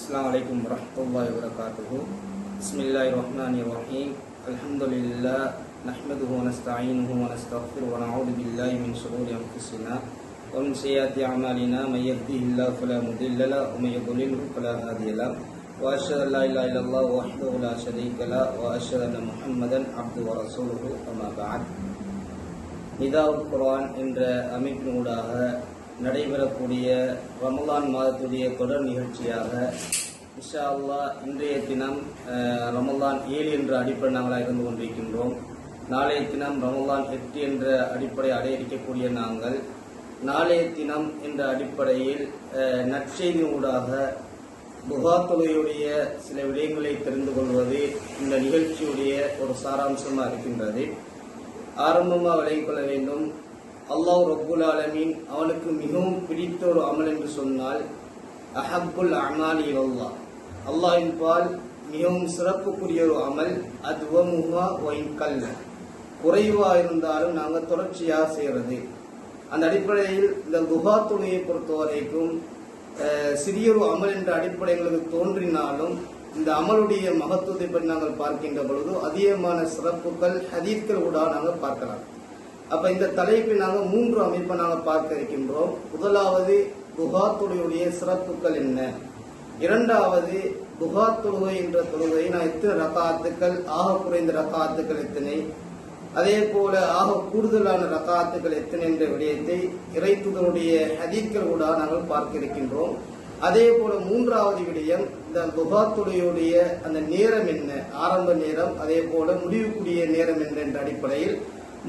Assalamualaikum warahmatullahi wabarakatuh. Bismillahirrahmanirrahim. Alhamdulillah nahmaduhu wa nasta'inuhu wa nastaghfiruhu wa na'udzu billahi min shururi anfusina wa min sayyiati a'malina may yahdihillahu fala mudilla lahu wa may yudlilhu fala hadiya lahu wa asyhadu an la ilaha illallah wahdahu la syarika lahu wa asyhadu anna Muhammadan abduhu wa rasuluhu amma ba'd. நிதாவுல் குர்ஆன் என்ற அமைப்பினூடாக நடைபெறக்கூடிய ரமலான் மாதத்துடைய தொடர் நிகழ்ச்சியாக இன்ஷா அல்லாஹ் இன்றைய தினம் ரமலான் 7 என்ற அடிப்படை நாங்களாக இருந்து கொண்டிருக்கின்றோம். நாளைய தினம் ரமலான் 8 என்ற அடிப்படை அடைய இருக்கக்கூடிய நாங்கள் நாளைய தினம் என்ற அடிப்படையில் நற்செய்தியூடாக புகாத்துடைய சில விடயங்களை தெரிந்து கொள்வது இந்த நிகழ்ச்சியுடைய ஒரு சாராம்சமாக இருக்கின்றது. ஆரம்பமாக விளங்கிக் கொள்ள வேண்டும், அல்லாஹ் ரப்புல் ஆலமீன் அவனுக்கு மிகவும் பிடித்த ஒரு அமல் என்று சொன்னால் அஹப்புல் அமாலி இலல்லாஹ், அல்லாஹ்வின் பால் மிகவும் சிறப்புக்குரிய ஒரு அமல் அத்வமுஹா வ இன் கல்ல, குறைவா இருந்தாலும் நாங்கள் தொடர்ச்சியாக செய்கிறது. அந்த அடிப்படையில் இந்த துஹா தொழுகையை பொறுத்த வரைக்கும் சிறியொரு அமல் என்ற அடிப்படை எங்களுக்கு தோன்றினாலும் இந்த அமலுடைய மகத்துவத்தை பற்றி நாங்கள் பார்க்கின்ற பொழுது அதிகமான சிறப்புகள் ஹதீஸ்கள் கூட நாங்கள் பார்க்கலாம். அப்ப இந்த தலைப்பில் நாங்கள் 3 அமைப்பை நாங்கள் பார்க்க இருக்கின்றோம். முதலாவது துஹா தொழுகையுடைய சிறப்புகள் என்ன, இரண்டாவது துஹா தொழுகை என்ற தொழுகை நான் எத்தனை ரகாத்துக்கள், ஆக குறைந்த ரகாத்துக்கள் எத்தனை, அதே போல ஆக கூடுதலான ரகாத்துக்கள் எத்தனை என்ற விடயத்தை இறைத்துதனுடைய ஹதீஸ்கள் கூட நாங்கள் பார்க்க இருக்கின்றோம். அதே போல மூன்றாவது விடயம் இந்த துஹா தொழுகையுடைய அந்த நேரம் என்ன, ஆரம்ப நேரம், அதே போல முடிவுக்குரிய நேரம் என்ன என்ற அடிப்படையில்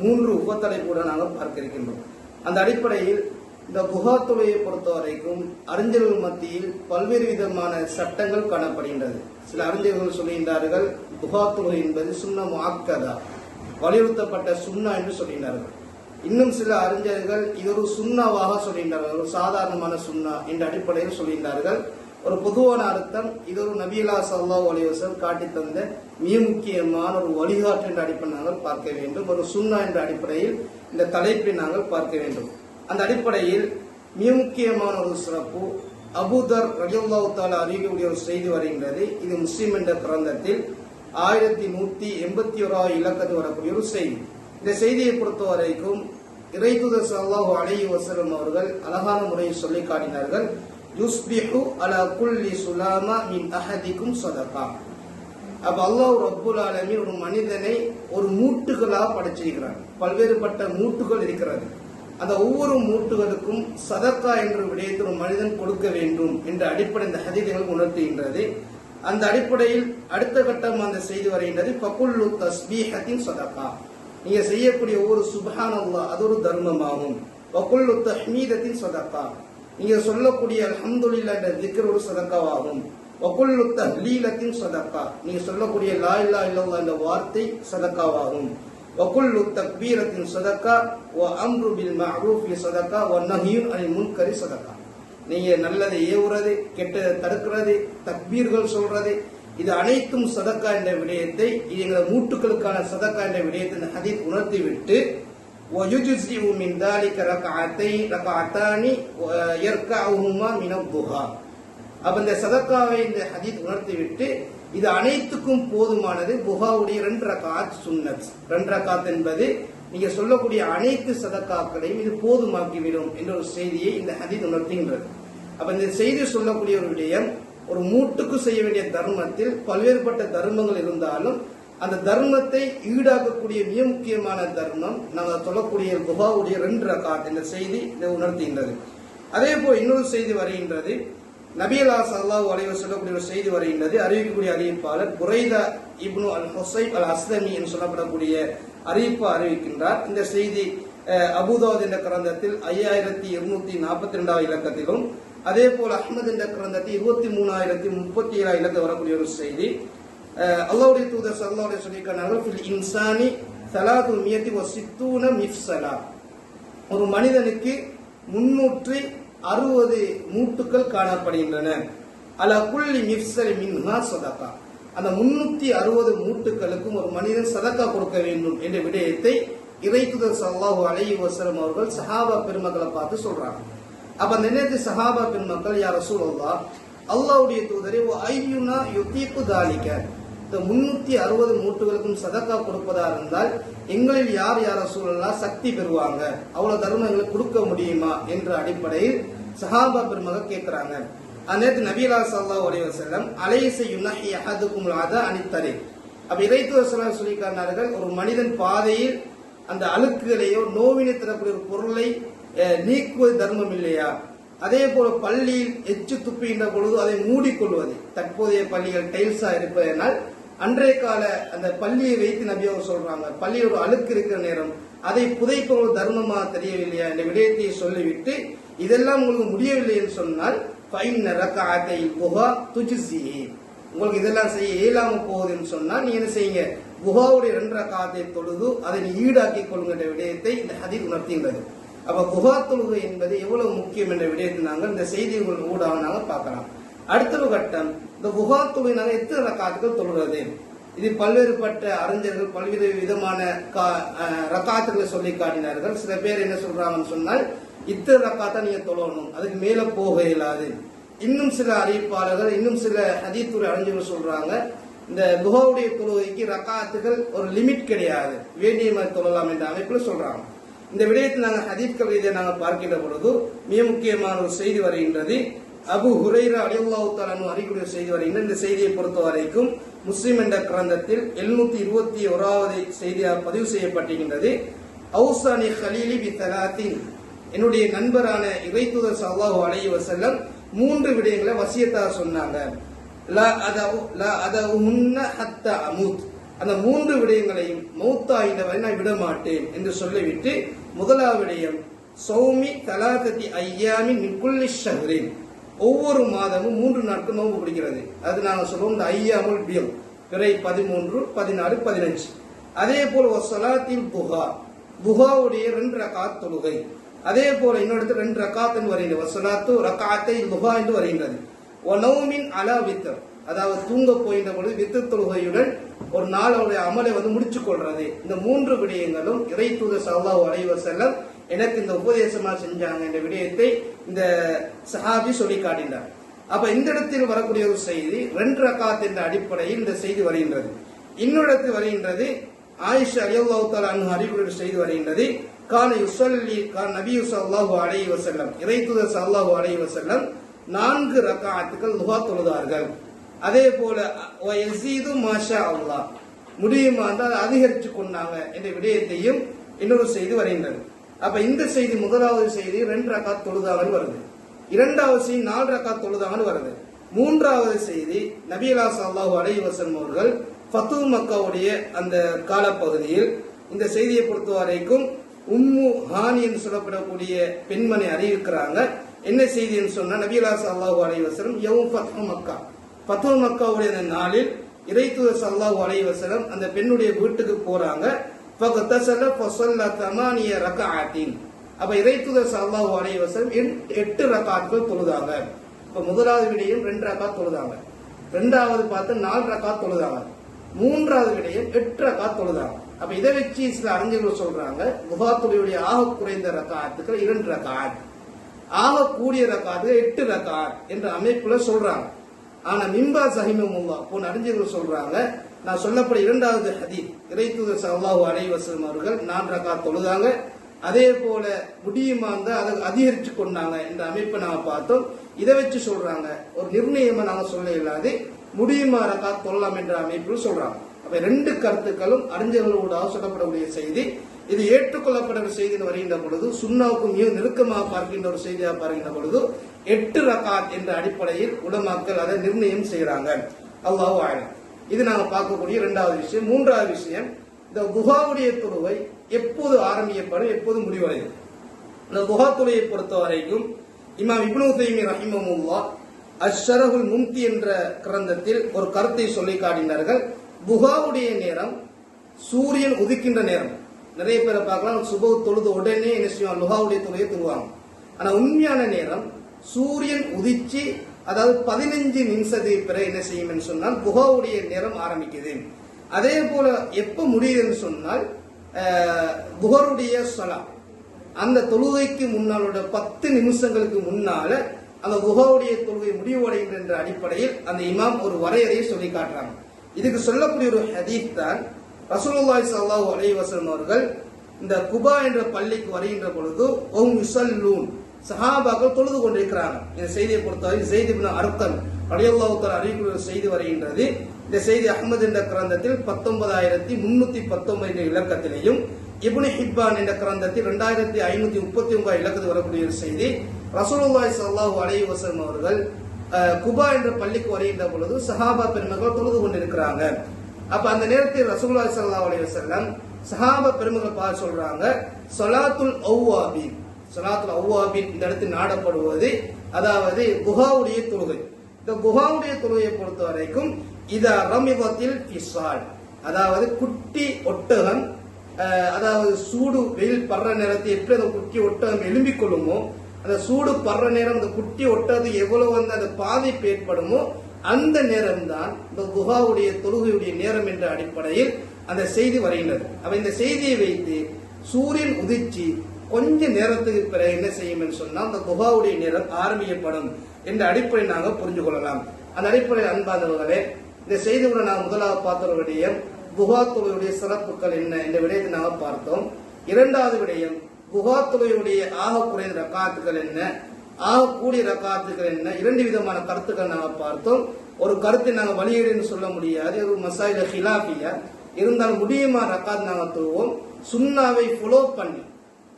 3 உபத்தலைப்போட நாங்கள் பார்க்க இருக்கின்றோம். அந்த அடிப்படையில் இந்த துஹா தொழுகையை பொறுத்த வரைக்கும் அறிஞர்கள் மத்தியில் பல்வேறு விதமான சட்டங்கள் காணப்படுகின்றது. சில அறிஞர்கள் சொல்கின்றார்கள் துஹா தொழுகை என்பது சுன்னா முஅக்கதா, வலியுறுத்தப்பட்ட சுன்னா என்று சொல்கின்றார்கள். இன்னும் சில அறிஞர்கள் இது ஒரு சுன்னாவாக சொல்கின்றார்கள், ஒரு சாதாரணமான சுன்னா என்ற அடிப்படையில் சொல்கின்றார்கள். ஒரு பொதுவான அர்த்தம், இது ஒரு நபியல்லா ஸல்லல்லாஹு அலைஹி வஸல்லம் காட்டி தந்த மிக முக்கியமான ஒரு வழிகாட்டு என்ற அடிப்படை நாங்கள் பார்க்க வேண்டும். ஒரு சுன்னா என்ற அடிப்படையில் இந்த தலைப்பை நாங்கள் பார்க்க வேண்டும். அந்த அடிப்படையில் மிக முக்கியமான ஒரு சிறப்பு அபூதர் ரலியல்லாஹு தஆலா அறிவிக்கக்கூடிய ஒரு செய்தி வருகின்றது. இது முஸ்லிம் என்ற கிரந்தத்தில் 1181 இலக்கத்தில் வரக்கூடிய ஒரு செய்தி. இந்த செய்தியை பொறுத்த வரைக்கும் இறைத்தூதர் ஸல்லல்லாஹு அலைஹி வஸல்லம் அவர்கள் அழகான முறையில் சொல்லி காட்டினார்கள், யுஸ்பிஹு அலா குல்லி சுலாமா மின் அஹதிக்கும் சதகா. அப்ப அல்லாஹ் ரப்புல் ஆலமீன் ஒரு மனிதனை ஒரு மூட்டுகளாக படைச்சிருக்கிறார். பல்வேறுபட்ட மூட்டுகள் இருக்கிறது. அந்த ஒவ்வொரு மூட்டுகளுக்கும் சதகா என்ற விடயத்தை ஒரு மனிதன் கொடுக்க வேண்டும் என்ற அடிப்படை இந்த ஹதீஸ்கள் உணர்த்துகின்றது. அந்த அடிப்படையில் அடுத்த கட்டம் அந்த செய்தி வருகின்றது, ஃபகுல்லு தஸ்பீஹத்தின் சதகா, நீங்க செய்யக்கூடிய ஒவ்வொரு சுப்ஹானல்லாஹ் அது ஒரு தர்மமாகும். வகுல்லு தஹ்மீதத்தின் சதகா, நீங்க சொல்லக்கூடிய அல்ஹம்துலில்லாஹ் என்ற திக்ர் ஒரு சதகாவாகும். வகுல்லு தஹ்லீலத்தின் சதகா, நீங்க சொல்லக்கூடிய லா இலாஹ இல்லல்லாஹ் என்ற வார்த்தை சதகாவாகும். வகுல்லு தக்பீரத்தின் சதகா வ அம்ரு பில் மஅரூஃபி சதகா வ நஹ்யு அனில் முன்கரி சதகா, நீங்க நல்லதை ஏவுறது, கெட்டதை தடுக்கிறது, தக்பீர்கள் சொல்றது, இது அனைத்தும் சதக்கா என்ற விடயத்தை, இது எங்கள் மூட்டுக்களுக்கான சதக்கா என்ற விடயத்தை இந்த ஹதீஸ் உணர்த்தி விட்டு வயுஜ்ஸிஉ மின் தாலிக ரக்அத்தானி யர்கஉஹுமா மின் அத்-துஹா, அப்ப இந்த சதக்காவை இந்த ஹதீஸ் உணர்த்தி விட்டு இது அனைத்துக்கும் போதுமானது. புகாவுடைய 2 ரகாத் சுன்னத், 2 ரகாத் என்பது நீங்க சொல்லக்கூடிய அனைத்து சதக்காக்களையும் இது போதுமாக்கிவிடும் என்ற ஒரு செய்தியை இந்த ஹதீஸ் உணர்த்துகின்றது. அப்ப இந்த செய்தி சொல்லக்கூடிய ஒரு விடயம், ஒரு மூட்டுக்கு செய்ய வேண்டிய தர்மத்தில் பல்வேறுபட்ட தர்மங்கள் இருந்தாலும் அந்த தர்மத்தை ஈடாக்கக்கூடிய மிக முக்கியமான தர்மம் நாங்கள் சொல்லக்கூடிய புகாவுடைய 2 ரகாத் என்ற செய்தி இதை உணர்த்துகின்றது. அதே போல் இன்னொரு செய்தி வருகின்றது, நபியல்லா ஸல்லல்லாஹு அலைஹி வஸல்லம் சொல்லக்கூடிய ஒரு செய்தி வருகின்றது. அறிவிக்கக்கூடிய அறிவிப்பாளர் புரைதா இப்னு அல் ஹுஸைப் அல் அஸ்லமி என்று சொல்லப்படக்கூடிய அறிவிப்பு அறிவிக்கின்றார். இந்த செய்தி அபூதாவுத் என்ற கிரந்தத்தில் 5242 இலக்கத்திலும், அதே போல அஹ்மத் என்ற கிரந்தத்தில் 23037 இலக்கம் வரக்கூடிய ஒரு செய்தி. அல்லாஹ்வுடைய தூதர் ஸல்லல்லாஹு அலைஹி வஸல்லம் சொல்லியிருக்கிறார்கள், ஃபில் இன்சானி 360 மிஃஸலா, ஒரு மனிதனுக்கு 360 மூட்டுக்கள் காணப்படுகின்றன. அலா குல்லி மிஃஸல் மின்ஹா சதகா, அந்த 360 மூட்டுகளுக்கும் ஒரு மனிதன் சதகா கொடுக்க வேண்டும் என்ற விடயத்தை இறைத்தூதர் ஸல்லல்லாஹு அலைஹி வஸல்லம் அவர்கள் சஹாபா பெருமக்களை பார்த்து சொல்றாங்க. அப்ப அந்த நேரத்தில் சஹாபா பெருமக்கள், யா ரசூலல்லாஹ், அல்லாஹ்வுடைய தூதரே ஐயுனா யுதீகு தாலிக, இந்த 360 மூட்டுகளுக்கும் சதக்கா கொடுப்பதா இருந்தால் எங்களில் யார் யார் ரசூலுல்லாஹ் சக்தி பெறுவாங்க, அவ்வளவு தர்மங்களை கொடுக்க முடியுமா என்ற அடிப்படையில் சஹாபா பெருமக்கள் கேட்கிறாங்க. அந்நேரத்து நபியல்லா ஸல்லல்லாஹு அலைஹி வஸல்லம் அலைஸ யுனஹி அஹதுக்கும் அதா அனித்தரி, அப்ப இறைத்தூதர் ஸல்லல்லாஹு அலைஹி சொல்லி காட்டினார்கள், ஒரு மனிதன் பாதையில் அந்த அழுக்குகளையோ நோவினை தரக்கூடிய ஒரு பொருளை நீக்குவது தர்மம் இல்லையா? அதே போல பள்ளியில் எச்சு துப்புகின்ற பொழுது அதை மூடிக்கொள்வது. தற்போதைய பள்ளிகள் டைல்ஸா இருப்பதனால் அன்றைய கால அந்த பள்ளியை வைத்து நபி அவர் சொல்றாங்க, பள்ளியோட அழுக்கு இருக்கிற நேரம் அதை புதைப்பது தர்மமா தெரியவில்லையா என்ற விடயத்தை சொல்லிவிட்டு, இதெல்லாம் உங்களுக்கு முடியவில்லை என்று சொன்னால் உங்களுக்கு இதெல்லாம் செய்ய இயலாம போகுதுன்னு சொன்னால் நீ என்ன செய்யுங்க, குஹாவுடைய 2 ரக்காத்தை தொழுது அதை நீ ஈடாக்கி கொள்ளுங்கிற விடயத்தை இந்த ஹதீஸ் உணர்த்துகின்றது. அப்ப குஹா தொழுகை என்பது எவ்வளவு முக்கியம் என்ற விடயத்தை நாங்கள் இந்த செய்திகள் ஊடாக நாங்கள் பார்க்கலாம். அடுத்த ஒரு கட்டம், இந்த குஹா தொழுகை நாங்கள் எத்தனை ரக்காத்துகள் தொழுகிறது? இது பல்வேறுபட்ட அறிஞர்கள் பல்வேறு விதமான ரக்காத்துகளை சொல்லி காட்டினார்கள். சில பேர் என்ன சொல்றாங்கன்னு சொன்னால் இத்தனை ரக்காத்தை நீங்க தொழணும், அதுக்கு மேல போக இயலாது. இன்னும் சில அறிவிப்பாளர்கள், இன்னும் சில ஹதீத்துறை அறிஞர்கள் சொல்றாங்க, இந்த குஹாவுடைய தொழுகைக்கு ரக்காத்துகள் ஒரு லிமிட் கிடையாது, வேண்டிய மாதிரி தொழலாம் என்ற அமைப்புல சொல்றாங்க. இந்த விடயத்தில் நாங்கள் ஹதீத்கள் இதை நாங்கள் பார்க்கின்ற பொழுது மிக முக்கியமான ஒரு செய்தி வருகின்றது. அபு ஹுரைரா ரலியல்லாஹு தஆலா அன்ஹு அறிவிக்கிற செய்தி வருகின்ற இந்த செய்தியை பொறுத்த வரைக்கும் முஸ்லிம் என்ற கிரந்தத்தில் 721வது செய்தியாக பதிவு செய்யப்பட்டிருக்கின்றது. அவுசானி ஹலீலி பி தலாத்தின், என்னுடைய நண்பரான இறைத்தூதர் ஸல்லல்லாஹு அலைஹி வஸல்லம் 3 விடயங்களை வசியத்தாக சொன்னாங்க. லா அதஉன்ன ஹத்தா அமூத், அந்த 3 விடயங்களையும் மௌத்தாயின வரை நான் விட மாட்டேன் என்று சொல்லிவிட்டு, முதலாவது விடயம் சௌமி தலாததி ஐயாமின் மின் குல்லி ஷஹ்ரின், ஒவ்வொரு மாதமும் 3 நாட்கள் நோன்பு பிடிக்கிறது. அது நாங்கள் சொல்லுவோம் இந்த ஐயாமுல் பில், பிறை 13, 14, 15. அதே போல ஸலாத்தில் துஹா, துஹாவுடைய 2 ரக்காத் தொழுகை. அதே போல இன்னொரு 2 ரக்காத் என்று வருகிறது, ஸலாத்து ரக்காத்தை துஹா என்று வருகின்றது. வனௌமின் அலா வித்ர், அதாவது தூங்க போகின்ற பொழுது வித்ர் தொழுகையுடன் ஒரு நாளுடைய அமலை முடிச்சு கொள்றது. இந்த 3 விடயங்களும் இறைத்தூதர் ஸல்லல்லாஹு அலைஹி வஸல்லம் எனக்கு இந்த உபதேசமா செஞ்சாங்க என்ற விடயத்தை இந்த சஹாபி சொல்லி காட்டினார். அப்ப இந்த இடத்தில் வரக்கூடிய ஒரு செய்தி 2 ரக்காத் என்ற அடிப்படையில் இந்த செய்தி வருகின்றது. இன்னொரு இடத்தில் வருகின்றது, ஆயிஷா ரலியல்லாஹு தஆலா அன்ஹா அறிவிக்கிற செய்தி வருகின்றது, கான யுஸல்லி கான நபி ஸல்லல்லாஹு அலைஹி வஸல்லம், இறைத்தூதர் ஸல்லல்லாஹு அலைஹி வஸல்லம் 4 ரக்காத்துகள் துஹா தொழுதார்கள். அதே போல யஸீது மாஷா அல்லாஹ், முடியுமா என்றால் அதிகரிச்சு கொண்டாங்க என்ற விடயத்தையும் இன்னொரு செய்தி வருகின்றது. அப்ப இந்த செய்தி முதலாவது செய்தி 2 ரக்காத் தொழுதாங்கன்னு வருது, இரண்டாவது செய்தி 4 ரக்காத் தொழுதாங்கன்னு வருது. மூன்றாவது செய்தி நபியல்லா ஸல்லல்லாஹு அலைஹி வஸல்லம் அவர்கள் ஃபத்ஹு மக்காவுடைய அந்த காலப்பகுதியில் இந்த செய்தியை பொறுத்த வரைக்கும் உம்மு ஹானி என்று சொல்லப்படக்கூடிய பெண்மணி அறிவிக்கிறாங்க. என்ன செய்தி என்று சொன்னா, நபியல்லா ஸல்லல்லாஹு அலைஹி வஸல்லம் யௌம் ஃபத்ஹு மக்கா, ஃபத்ஹு மக்காவுடைய நாளில் இறைத்தூதர் ஸல்லல்லாஹு அலைஹி வஸல்லம் அந்த பெண்ணுடைய வீட்டுக்கு போறாங்க. ஃபகதஸல ஃபஸல்ல 8 ரக்அத்தின், அப்ப இறைத்தூதர் ஸல்லல்லாஹு அலைஹி வஸல்லம் 8 ரக்காத்கள் தொழுதாங்க. இப்ப முதலாவது விடயம் 2 ரக்காத் தொழுதாங்க, இரண்டாவது பார்த்து 4 ரக்காத் தொழுதாங்க, மூன்றாவது விடயம் 8 ரக்காத் தொழுதாங்க. அப்ப இதை வச்சு சில அறிஞர்கள் சொல்றாங்க, துஹா தொழுகையுடைய ஆக குறைந்த ரக்காத்துக்கள் 2 ரக்காத், ஆக கூடிய ரக்காத்துகள் 8 ரக்காத் என்ற அமைப்புல சொல்றாங்க. ஆனா மிம்பா சஹிமஹுல்லாஹ் போன்ற அறிஞர்கள் சொல்றாங்க, நான் சொல்லப்பட இரண்டாவது ஹதீஸ் இறைத்தூதர் ஸல்லல்லாஹு அலைஹி வஸல்லம் அவர்கள் 4 ரக்காத் தொழுதாங்க, அதே போல முடியுமா இருந்தா அதை அதிகரிச்சு கொண்டாங்க என்ற அமைப்பை நாம பார்த்தோம். இதை வச்சு சொல்றாங்க, ஒரு நிர்ணயமா நாங்க சொல்ல இல்லாது முடியுமா ரக்காத் தொழலாம் என்ற அமைப்பில் சொல்றாங்க. அப்ப 2 கருத்துக்களும் அறிஞர்களோட சொல்லப்படக்கூடிய செய்தி. இது ஏற்றுக்கொள்ளப்பட்ட ஒரு செய்தி வருகின்ற பொழுது, சுன்னாவுக்கு மிக நெருக்கமாக பார்க்கின்ற ஒரு செய்தியாக பார்க்கின்ற பொழுது 8 ரக்காத் என்ற அடிப்படையில் உலமாக்கள் அதை நிர்ணயம் செய்யறாங்க. அல்லாஹு அலம். இது நாங்க பார்க்கக்கூடிய 2வது விஷயம். 3வது விஷயம், இந்த துஹாவுடைய தொழுகை எப்போது ஆரம்பிக்கப்படும், எப்போது முடிவடையும். இந்த துஹா தொழுகையை பொறுத்த வரைக்கும் இமாம் இப்னு உதைமீன் ரஹிமஹுல்லாஹ் அஷ்ஷரஹுல் மும்தி என்ற கிரந்தத்தில் ஒரு கருத்தை சொல்லி காட்டினார்கள். துஹாவுடைய நேரம் சூரியன் உதிக்கின்ற நேரம். நிறைய பேரை பார்க்கலாம், சுபஹ் தொழுது உடனே என்ன செய்வாங்க, லுஹாவுடைய தொழுகையை தொழுவாங்க. ஆனா உண்மையான நேரம் சூரியன் உதிச்சு அதாவது 15 நிமிஷத்துக்கு பிறகு என்ன செய்யும் சொன்னால் துஹாவுடைய நேரம் ஆரம்பிக்குது. அதே போல எப்ப முடியுதுன்னு சொன்னால் துஹருடைய ஸலா அந்த தொழுகைக்கு முன்னாலோட 10 நிமிஷங்களுக்கு முன்னால அந்த குஹாவுடைய தொழுகை முடிவடைகின்ற என்ற அடிப்படையில் அந்த இமாம் ஒரு வரையறையை சொல்லி காட்டுறாங்க. இதுக்கு சொல்லக்கூடிய ஒரு ஹதீஸ் தான் ரசூலுல்லாஹி ஸல்லல்லாஹு அலைஹி வஸல்லம் அவர்கள் இந்த குபா என்ற பள்ளிக்கு வருகின்ற பொழுது யுஸல்லூன் சஹாபாக்கள் தொழுது கொண்டிருக்கிறாங்க. இந்த செய்தியை பொறுத்தவரை ஸைத் இப்னு அர்கம் ரலியல்லாஹு தஆலா அறிவிக்கிற செய்தி வருகின்றது. இந்த செய்தி அஹ்மத் என்ற கிரந்தத்தில் 19319 என்ற இலக்கத்திலேயும் இப்னு ஹிப்பான் என்ற கிரந்தத்தில் 2539 இலக்கத்தில் வரக்கூடிய ஒரு செய்தி. ரசூலுல்லாஹி ஸல்லல்லாஹு அலைஹி வஸல்லம் அவர்கள் குபா என்ற பள்ளிக்கு வருகின்ற பொழுது சஹாபா பெருமக்கள் தொழுது கொண்டிருக்கிறாங்க. அப்ப அந்த நேரத்தில் ரசூலுல்லாஹி ஸல்லல்லாஹு அலைஹி வஸல்லம் சஹாபா பெருமக்கள் பார்த்து சொல்றாங்க, ஸலாத்துல் அவ்வாபின், ஸலாத்துல் அவ்வாபின் இந்த இடத்தில் நாடப்படுவது அதாவது குஹாவுடைய தொழுகை. இந்த குஹாவுடைய தொழுகையை பொறுத்த வரைக்கும் இதா ரமிதத்தில் ஃபிஸால், அதாவது குட்டி ஒட்டகம், அதாவது சூடு வெயில் படுற நேரத்தை எப்படி அந்த குட்டி ஒட்டகம் எழும்பிக் கொள்ளுமோ, அந்த சூடு படுற நேரம் அந்த குட்டி ஒட்டது எவ்வளவு வந்து அந்த பாதிப்பு ஏற்படுமோ அந்த நேரம் தான் இந்த குஹாவுடைய தொழுகையுடைய நேரம் என்ற அடிப்படையில் அந்த செய்தி வருகின்றது. அப்ப இந்த செய்தியை வைத்து சூரியன் உதிர்ச்சி கொஞ்ச நேரத்துக்கு பிறகு என்ன செய்யும் என்று சொன்னால் அந்த குஹாவுடைய நேரம் ஆரம்பிக்கப்படும் என்ற அடிப்படையில் நாங்கள் புரிஞ்சு கொள்ளலாம். அந்த அடிப்படையில் அன்பாதவர்களே, இந்த செய்தியுடன் நாங்கள் முதலாவது பார்த்த ஒரு விடயம் குஹா தொழுகையுடைய சிறப்புகள் என்ன என்ற விடயத்தை நாங்கள் பார்த்தோம். இரண்டாவது விடயம் குஹா தொழுகையுடைய ஆக குறைந்த ரக்காத்துகள் என்ன, ஆக கூடிய ரக்காத்துகள் என்ன, இரண்டு விதமான கருத்துக்கள் நாங்கள் பார்த்தோம். ஒரு கருத்தை நாங்கள் வழியீடுன்னு சொல்ல முடியாது, ஒரு மசாயில ஹிலாபியா இருந்தாலும் முடியுமா ரக்காத் நாங்கள் தொழுவோம். சுன்னாவை ஃபாலோ பண்ணி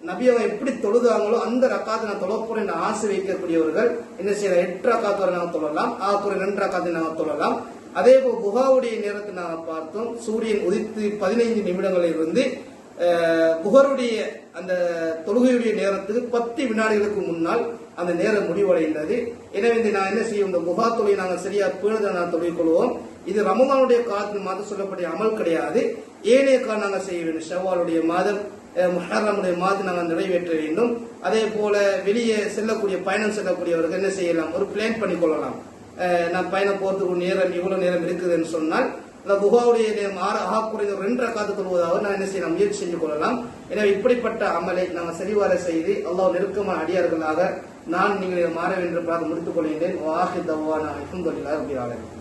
நபியவை எப்படி தொழுதாங்களோ அந்த ரக்காத்தை நான் தொழ போறேன் ஆசை வைக்கக்கூடியவர்கள் என்ன செய்யலாம், 8 ரக்காத்து வரை நாங்கள் தொழலாம், ஆகுறை 2 ரக்காத்தை நாங்கள் தொழலாம். அதே போல் குஹாவுடைய நேரத்தை நாங்கள் பார்த்தோம், சூரியன் உதித்து 15 நிமிடங்களில் இருந்து புகருடைய அந்த தொழுகையுடைய நேரத்துக்கு 10 வினாடிகளுக்கு முன்னால் அந்த நேரம் முடிவடைகின்றது. எனவே நான் என்ன செய்யும், இந்த குஹா தொழுகை நாங்கள் சரியா பேணுதல் நான் தொழுகிக் கொள்வோம். இது ரமதானுடைய காலத்தில் மாதம் சொல்லக்கூடிய அமல் கிடையாது, ஏனைய காலம் நாங்கள் செய்ய வேண்டும். ஷவ்வாலுடைய மாதம், முஹர்ரமுடைய மாதம் நாங்கள் நிறைவேற்ற வேண்டும். அதே போல வெளியே செல்லக்கூடிய பயணம் செல்லக்கூடியவர்கள் என்ன செய்யலாம், ஒரு பிளான் பண்ணி கொள்ளலாம். நான் பயணம் போறதுக்கு நேரம் இவ்வளவு நேரம் இருக்குதுன்னு சொன்னால் அந்த குஹாவுடைய நேரம் குறைந்த 2 ரக்காத்து தொழுவதாக நான் என்ன செய்யலாம், முயற்சி செஞ்சு கொள்ளலாம். எனவே இப்படிப்பட்ட அமலை நாங்கள் சரிவார செய்து அல்லாஹ் நெருக்கமான அடியார்களாக நான் நீங்கள் மாற வேண்டும் என்று முடித்துக் கொள்கின்றேன். வாஹி தவானா அல்ஹம்துலில்லாஹி ரப்பில் ஆலமீன்.